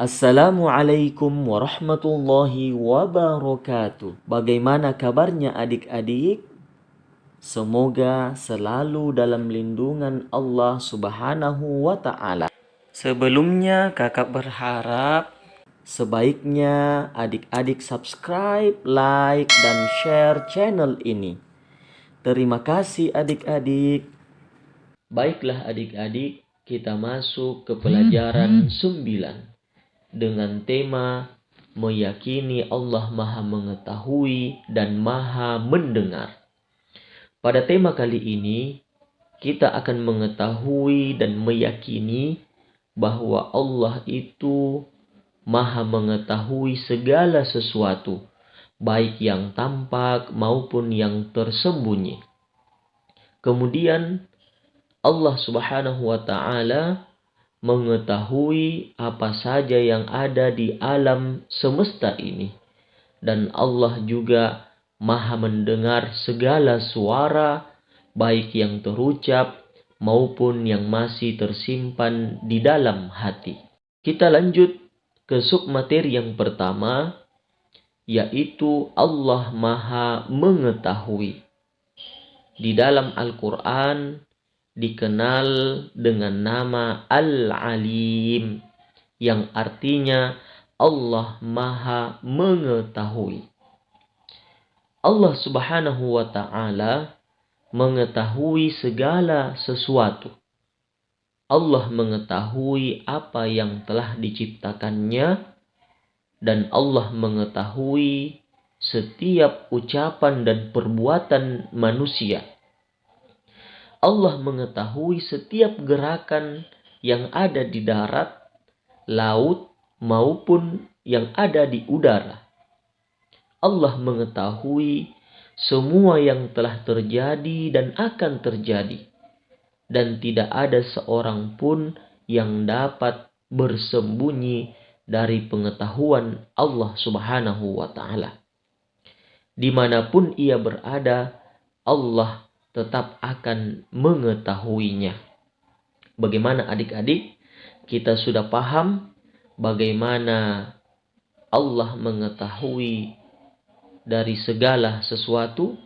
Assalamualaikum warahmatullahi wabarakatuh. Bagaimana kabarnya adik-adik? Semoga selalu dalam lindungan Allah Subhanahu wa Ta'ala. Sebelumnya kakak berharap sebaiknya adik-adik subscribe, like, dan share channel ini. Terima kasih adik-adik. Baiklah adik-adik, kita masuk ke pelajaran 9 dengan tema meyakini Allah Maha Mengetahui dan Maha Mendengar. Pada tema kali ini, kita akan mengetahui dan meyakini bahwa Allah itu Maha Mengetahui segala sesuatu, baik yang tampak maupun yang tersembunyi. Kemudian Allah Subhanahu wa Ta'ala mengetahui apa saja yang ada di alam semesta ini. Dan Allah juga Maha mendengar segala suara, baik yang terucap maupun yang masih tersimpan di dalam hati. Kita lanjut ke submateri yang pertama, yaitu Allah Maha Mengetahui. Di dalam Al-Quran dikenal dengan nama Al-Alim, yang artinya Allah Maha Mengetahui. Allah Subhanahu wa Ta'ala mengetahui segala sesuatu. Allah mengetahui apa yang telah diciptakannya, dan Allah mengetahui setiap ucapan dan perbuatan manusia. Allah mengetahui setiap gerakan yang ada di darat, laut, maupun yang ada di udara. Allah mengetahui semua yang telah terjadi dan akan terjadi. Dan tidak ada seorang pun yang dapat bersembunyi dari pengetahuan Allah Subhanahu wa Ta'ala. Dimanapun ia berada, Allah tetap akan mengetahuinya. Bagaimana adik-adik? Kita sudah paham bagaimana Allah mengetahui dari segala sesuatu.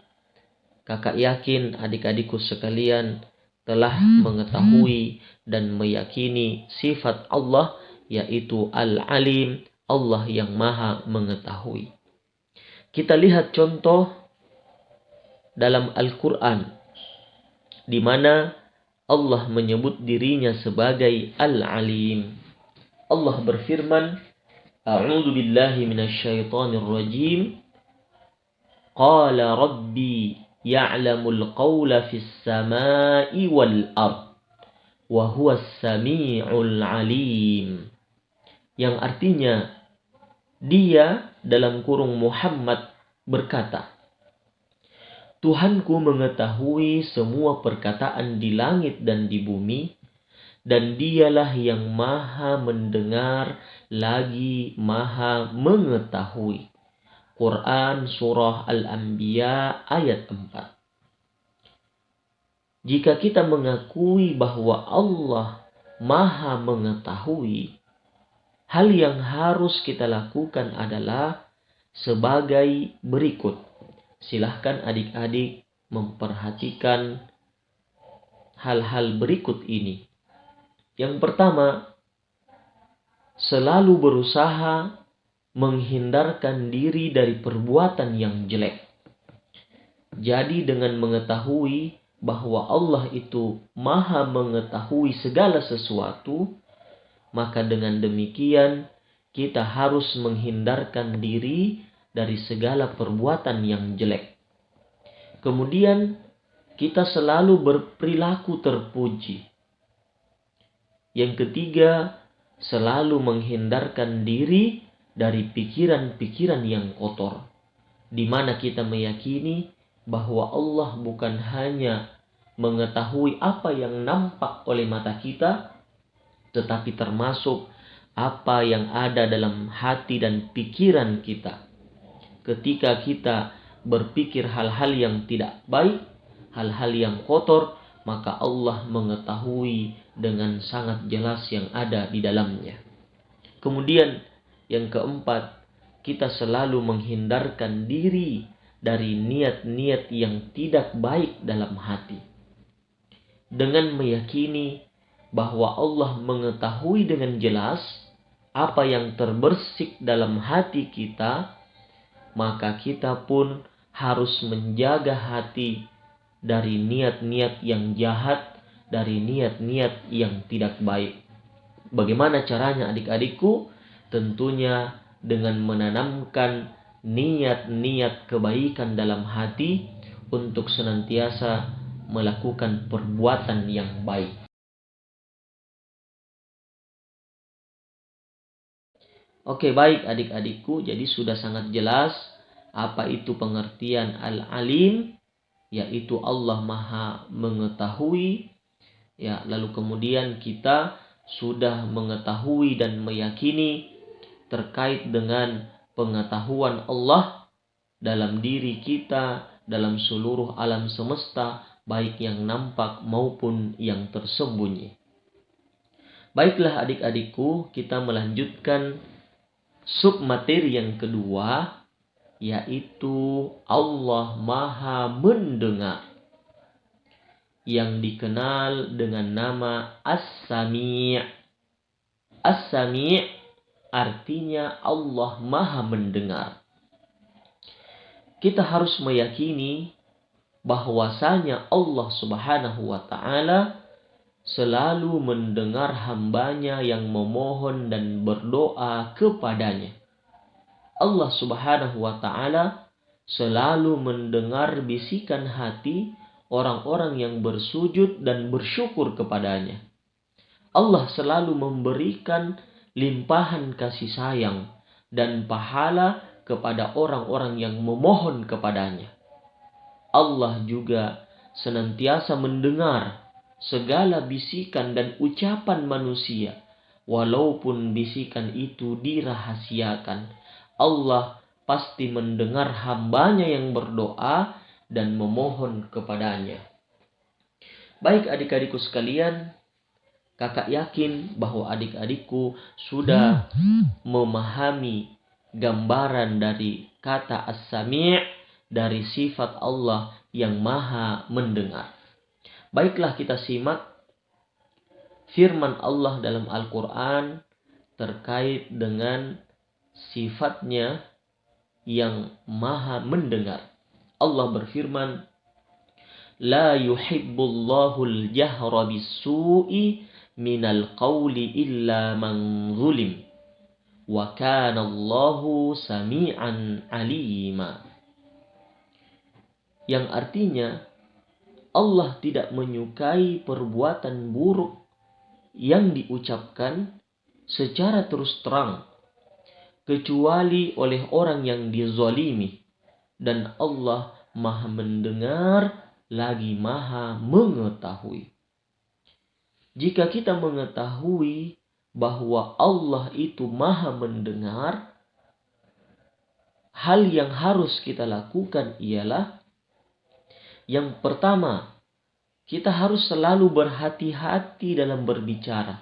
Kakak yakin adik-adikku sekalian telah mengetahui dan meyakini sifat Allah, yaitu Al-Alim, Allah yang Maha Mengetahui. Kita lihat contoh dalam Al-Quran, di mana Allah menyebut dirinya sebagai Al-Alim. Allah berfirman, A'udzu billahi minasyaitonir rajim. Qala rabbi ya'lamul qawla fis sama'i wal ard wa huwas sami'ul alim. Yang artinya, dia dalam kurung Muhammad berkata, Tuhanku mengetahui semua perkataan di langit dan di bumi, dan dialah yang Maha Mendengar lagi Maha Mengetahui. Quran Surah Al-Anbiya ayat 4. Jika kita mengakui bahwa Allah Maha Mengetahui, hal yang harus kita lakukan adalah sebagai berikut. Silahkan adik-adik memperhatikan hal-hal berikut ini. Yang pertama, selalu berusaha menghindarkan diri dari perbuatan yang jelek. Jadi dengan mengetahui bahwa Allah itu Maha Mengetahui segala sesuatu, maka dengan demikian kita harus menghindarkan diri dari segala perbuatan yang jelek. Kemudian kita selalu berperilaku terpuji. Yang ketiga, selalu menghindarkan diri dari pikiran-pikiran yang kotor, di mana kita meyakini bahwa Allah bukan hanya mengetahui apa yang nampak oleh mata kita, tetapi termasuk apa yang ada dalam hati dan pikiran kita. Ketika kita berpikir hal-hal yang tidak baik, hal-hal yang kotor, maka Allah mengetahui dengan sangat jelas yang ada di dalamnya. Kemudian yang keempat, kita selalu menghindarkan diri dari niat-niat yang tidak baik dalam hati. Dengan meyakini bahwa Allah mengetahui dengan jelas apa yang terbersih dalam hati kita, maka kita pun harus menjaga hati dari niat-niat yang jahat, dari niat-niat yang tidak baik. Bagaimana caranya adik-adikku? Tentunya dengan menanamkan niat-niat kebaikan dalam hati untuk senantiasa melakukan perbuatan yang baik. Oke, baik adik-adikku, jadi sudah sangat jelas apa itu pengertian Al-Alim, yaitu Allah Maha mengetahui. Ya, lalu kemudian kita sudah mengetahui dan meyakini terkait dengan pengetahuan Allah dalam diri kita, dalam seluruh alam semesta, baik yang nampak maupun yang tersembunyi. Baiklah adik-adikku, kita melanjutkan submateri yang kedua, yaitu Allah Maha mendengar, yang dikenal dengan nama As-Sami'. As-Sami' artinya Allah Maha mendengar. Kita harus meyakini bahwasanya Allah Subhanahu wa Ta'ala selalu mendengar hambanya yang memohon dan berdoa kepadanya. Allah Subhanahu wa Ta'ala selalu mendengar bisikan hati orang-orang yang bersujud dan bersyukur kepadanya. Allah selalu memberikan limpahan kasih sayang dan pahala kepada orang-orang yang memohon kepadanya. Allah juga senantiasa mendengar segala bisikan dan ucapan manusia, walaupun bisikan itu dirahasiakan. Allah pasti mendengar hambanya yang berdoa dan memohon kepadanya. Baik adik-adikku sekalian, kakak yakin bahwa adik-adikku sudah memahami gambaran dari kata As-Sami', dari sifat Allah yang Maha mendengar. Baiklah, kita simak firman Allah dalam Al-Quran terkait dengan sifatnya yang Maha mendengar. Allah berfirman, La yuhibbullahu al-jahra bis-su'i minal qawli illa man zulim. Wa kana Allahu sami'an alima. Yang artinya, Allah tidak menyukai perbuatan buruk yang diucapkan secara terus terang, kecuali oleh orang yang dizalimi. Dan Allah Maha mendengar lagi Maha mengetahui. Jika kita mengetahui bahwa Allah itu Maha mendengar, hal yang harus kita lakukan ialah yang pertama, kita harus selalu berhati-hati dalam berbicara.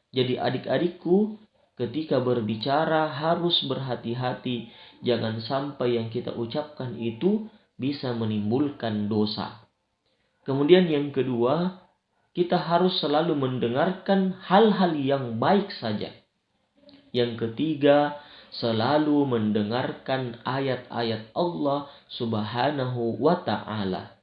Jadi adik-adikku, ketika berbicara harus berhati-hati. Jangan sampai yang kita ucapkan itu bisa menimbulkan dosa. Kemudian yang kedua, kita harus selalu mendengarkan hal-hal yang baik saja. Yang ketiga, selalu mendengarkan ayat-ayat Allah Subhanahu wa Ta'ala.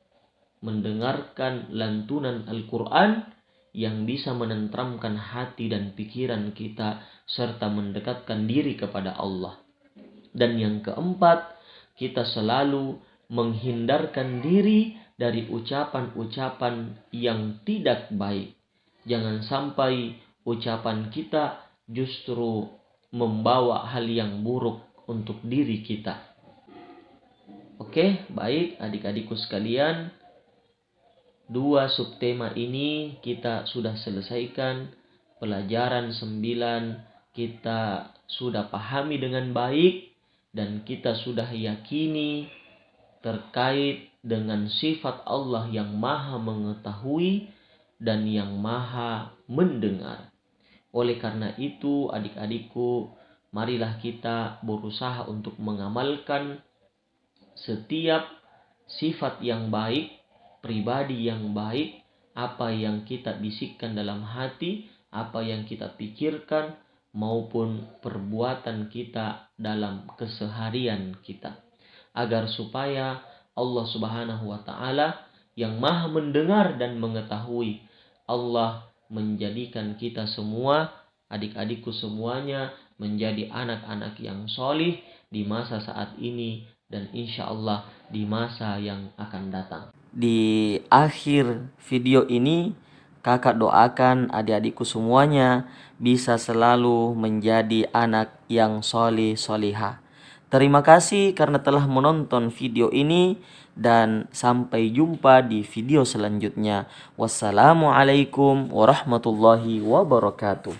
Mendengarkan lantunan Al-Quran yang bisa menenteramkan hati dan pikiran kita serta mendekatkan diri kepada Allah. Dan yang keempat, kita selalu menghindarkan diri dari ucapan-ucapan yang tidak baik. Jangan sampai ucapan kita justru membawa hal yang buruk untuk diri kita. Oke, baik adik-adikku sekalian. 2 subtema ini kita sudah selesaikan. Pelajaran 9 kita sudah pahami dengan baik. Dan kita sudah yakini terkait dengan sifat Allah yang Maha mengetahui dan yang Maha mendengar. Oleh karena itu adik-adikku, marilah kita berusaha untuk mengamalkan setiap sifat yang baik, pribadi yang baik, apa yang kita bisikkan dalam hati, apa yang kita pikirkan, maupun perbuatan kita dalam keseharian kita. Agar supaya Allah Subhanahu wa Ta'ala yang Maha mendengar dan mengetahui, Allah menjadikan kita semua, adik-adikku semuanya, menjadi anak-anak yang solih di masa saat ini dan insya Allah di masa yang akan datang. Di akhir video ini, kakak doakan adik-adikku semuanya bisa selalu menjadi anak yang solih solihah. Terima kasih karena telah menonton video ini dan sampai jumpa di video selanjutnya. Wassalamualaikum warahmatullahi wabarakatuh.